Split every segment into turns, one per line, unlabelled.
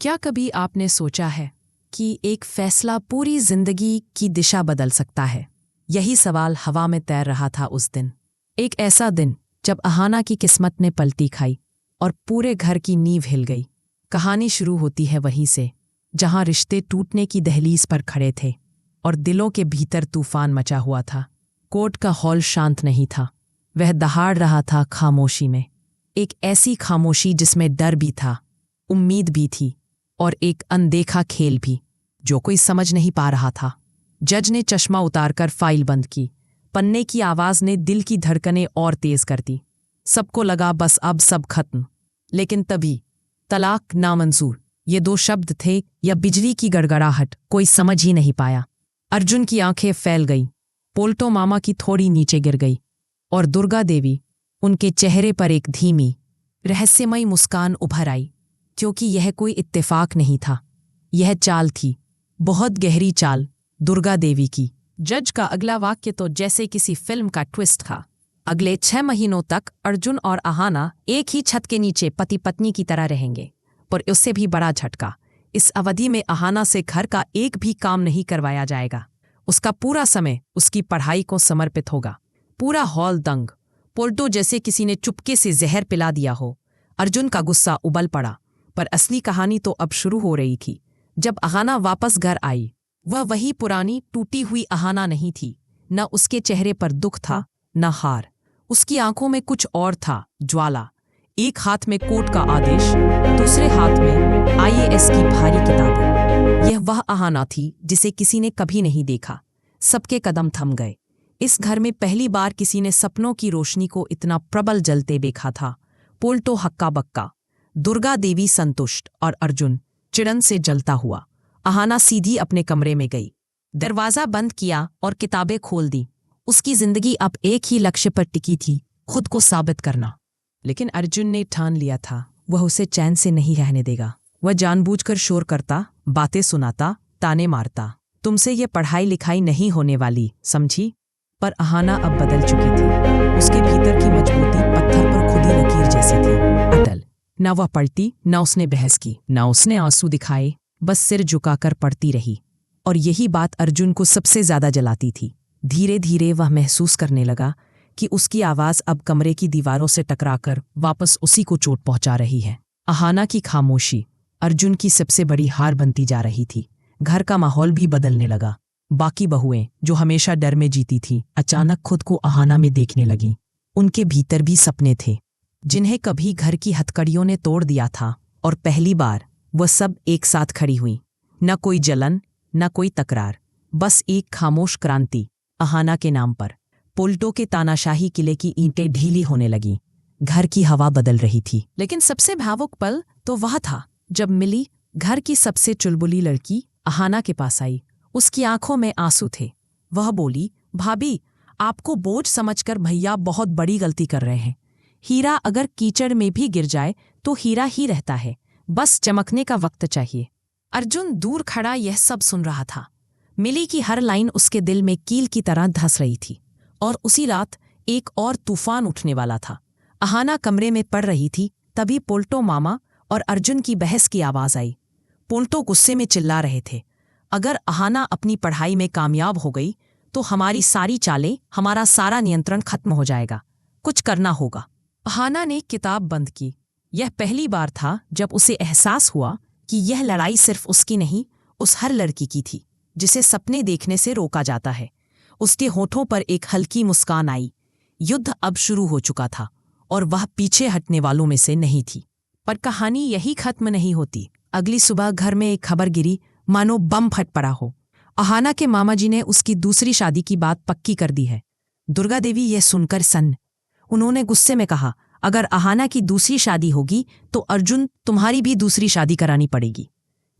क्या कभी आपने सोचा है कि एक फैसला पूरी जिंदगी की दिशा बदल सकता है? यही सवाल हवा में तैर रहा था उस दिन। एक ऐसा दिन जब अहाना की किस्मत ने पलटी खाई और पूरे घर की नींव हिल गई। कहानी शुरू होती है वहीं से, जहां रिश्ते टूटने की दहलीज पर खड़े थे और दिलों के भीतर तूफान मचा हुआ था। कोर्ट का हॉल शांत नहीं था, वह दहाड़ रहा था खामोशी में। एक ऐसी खामोशी जिसमें डर भी था, उम्मीद भी थी और एक अनदेखा खेल भी जो कोई समझ नहीं पा रहा था। जज ने चश्मा उतारकर फाइल बंद की। पन्ने की आवाज ने दिल की धड़कनें और तेज कर दी। सबको लगा बस अब सब खत्म। लेकिन तभी तलाक नामंजूर, ये दो शब्द थे या बिजली की गड़गड़ाहट, कोई समझ ही नहीं पाया। अर्जुन की आंखें फैल गईं, पोल्टो मामा की थोड़ी नीचे गिर गई और दुर्गा देवी, उनके चेहरे पर एक धीमी रहस्यमयी मुस्कान उभर आई। क्योंकि यह कोई इत्तेफाक नहीं था, यह चाल थी, बहुत गहरी चाल दुर्गा देवी की। जज का अगला वाक्य तो जैसे किसी फिल्म का ट्विस्ट था। अगले 6 महीनों तक अर्जुन और अहाना एक ही छत के नीचे पति पत्नी की तरह रहेंगे। पर उससे भी बड़ा झटका, इस अवधि में अहाना से घर का एक भी काम नहीं करवाया जाएगा। उसका पूरा समय उसकी पढ़ाई को समर्पित होगा। पूरा हॉल दंग, पोल्टो जैसे किसी ने चुपके से जहर पिला दिया हो। अर्जुन का गुस्सा उबल पड़ा। पर असली कहानी तो अब शुरू हो रही थी। जब अहाना वापस घर आई, वह वही पुरानी टूटी हुई अहाना नहीं थी। न उसके चेहरे पर दुख था, न हार। उसकी आंखों में कुछ और था, ज्वाला। एक हाथ में कोर्ट का आदेश, दूसरे हाथ में आईएएस की भारी किताबें। यह वह अहाना थी जिसे किसी ने कभी नहीं देखा। सबके कदम थम गए। इस घर में पहली बार किसी ने सपनों की रोशनी को इतना प्रबल जलते देखा था। पोल्टो हक्का बक्का, दुर्गा देवी संतुष्ट और अर्जुन चिड़न से जलता हुआ। अहाना सीधी अपने कमरे में गई, दरवाजा बंद किया और किताबें खोल दी। उसकी जिंदगी अब एक ही लक्ष्य पर टिकी थी, खुद को साबित करना। लेकिन अर्जुन ने ठान लिया था, वह उसे चैन से नहीं रहने देगा। वह जानबूझकर शोर करता, बातें सुनाता, ताने मारता। तुमसे ये पढ़ाई लिखाई नहीं होने वाली, समझी? पर अहाना अब बदल चुकी थी। उसके भीतर की मजबूती पत्थर पर खुदी लकीर जैसी थी, अटल। न वह पलटी, न उसने बहस की, न उसने आंसू दिखाए, बस सिर झुकाकर पढ़ती रही। और यही बात अर्जुन को सबसे ज्यादा जलाती थी। धीरे धीरे वह महसूस करने लगा कि उसकी आवाज अब कमरे की दीवारों से टकराकर वापस उसी को चोट पहुंचा रही है। अहाना की खामोशी अर्जुन की सबसे बड़ी हार बनती जा रही थी। घर का माहौल भी बदलने लगा। बाकी बहुएं जो हमेशा डर में जीती थी, अचानक खुद को अहाना में देखने लगीं। उनके भीतर भी सपने थे जिन्हें कभी घर की हथकड़ियों ने तोड़ दिया था। और पहली बार वह सब एक साथ खड़ी हुई। न कोई जलन, न कोई तकरार, बस एक खामोश क्रांति अहाना के नाम पर। पोल्टो के तानाशाही किले की ईंटें ढीली होने लगीं। घर की हवा बदल रही थी। लेकिन सबसे भावुक पल तो वह था जब मिली, घर की सबसे चुलबुली लड़की, अहाना के पास आई। उसकी आंखों में आंसू थे। वह बोली, भाभी, आपको बोझ समझकर भैया बहुत बड़ी गलती कर रहे हैं। हीरा अगर कीचड़ में भी गिर जाए तो हीरा ही रहता है, बस चमकने का वक्त चाहिए। अर्जुन दूर खड़ा यह सब सुन रहा था। मिली की हर लाइन उसके दिल में कील की तरह धंस रही थी। और उसी रात एक और तूफान उठने वाला था। अहाना कमरे में पड़ रही थी, तभी पोल्टो मामा और अर्जुन की बहस की आवाज आई। पोल्टो गुस्से में चिल्ला रहे थे, अगर अहाना अपनी पढ़ाई में कामयाब हो गई तो हमारी सारी चालें, हमारा सारा नियंत्रण खत्म हो जाएगा। कुछ करना होगा। अहाना ने किताब बंद की। यह पहली बार था जब उसे एहसास हुआ कि यह लड़ाई सिर्फ उसकी नहीं, उस हर लड़की की थी जिसे सपने देखने से रोका जाता है। उसके होठों पर एक हल्की मुस्कान आई। युद्ध अब शुरू हो चुका था और वह पीछे हटने वालों में से नहीं थी। पर कहानी यही खत्म नहीं होती। अगली सुबह घर में एक खबर गिरी, मानो बम फट पड़ा हो। अहाना के मामा जी ने उसकी दूसरी शादी की बात पक्की कर दी है। दुर्गा देवी यह सुनकर सन्न। उन्होंने गुस्से में कहा, अगर अहाना की दूसरी शादी होगी तो अर्जुन, तुम्हारी भी दूसरी शादी करानी पड़ेगी।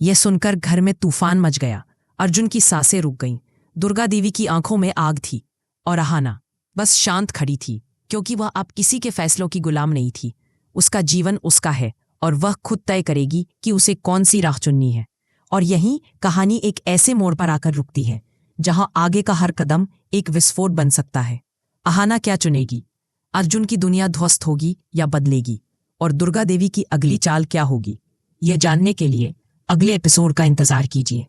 यह सुनकर घर में तूफान मच गया। अर्जुन की सांसें रुक गईं। दुर्गा देवी की आंखों में आग थी और अहाना बस शांत खड़ी थी, क्योंकि वह अब किसी के फैसलों की गुलाम नहीं थी। उसका जीवन उसका है और वह खुद तय करेगी कि उसे कौन सी राह चुननी है। और यहीं कहानी एक ऐसे मोड़ पर आकर रुकती है जहां आगे का हर कदम एक विस्फोट बन सकता है। अहाना क्या चुनेगी? अर्जुन की दुनिया ध्वस्त होगी या बदलेगी? और दुर्गा देवी की अगली चाल क्या होगी? यह जानने के लिए अगले एपिसोड का इंतजार कीजिए।